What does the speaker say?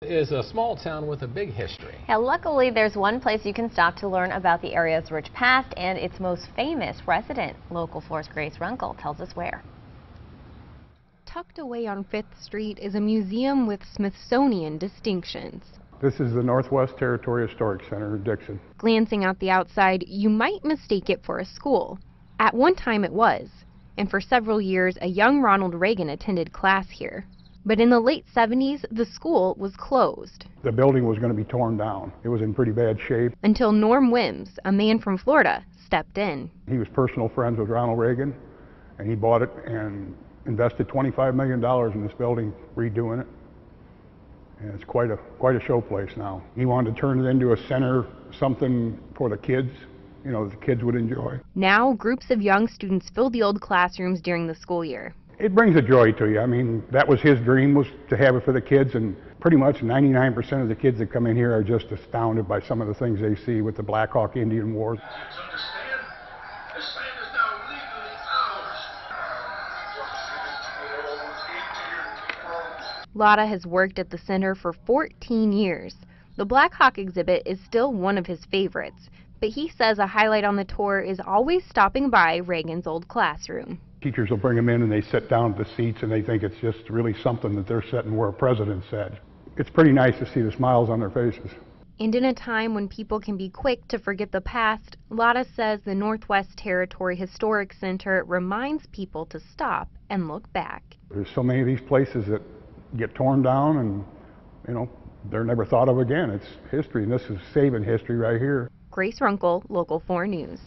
Is a small town with a big history. Yeah, luckily, there's one place you can stop to learn about the area's rich past and its most famous resident. Local 4's Grace Runkle tells us where. Tucked away on 5th Street is a museum with Smithsonian distinctions. This is the Northwest Territory Historic Center, Dixon. Glancing out the outside, you might mistake it for a school. At one time it was, and for several years a young Ronald Reagan attended class here. But in the late 70s, the school was closed. The building was going to be torn down. It was in pretty bad shape. Until Norm Wims, a man from Florida, stepped in. He was personal friends with Ronald Reagan, and he bought it and invested $25 million in this building, redoing it. And it's quite a showplace now. He wanted to turn it into a center, something for the kids, you know, the kids would enjoy. Now, groups of young students fill the old classrooms during the school year. It brings a joy to you. I mean, that was his dream, was to have it for the kids, and pretty much 99% of the kids that come in here are just astounded by some of the things they see with the Black Hawk Indian War. Lotta has worked at the center for 14 years. The Black Hawk exhibit is still one of his favorites, but he says a highlight on the tour is always stopping by Reagan's old classroom. Teachers will bring them in and they sit down at the seats and they think it's just really something that they're sitting where a president sat. It's pretty nice to see the smiles on their faces. And in a time when people can be quick to forget the past, Lotta says the Northwest Territory Historic Center reminds people to stop and look back. There's so many of these places that get torn down and, you know, they're never thought of again. It's history, and this is saving history right here. Grace Runkle, Local 4 News.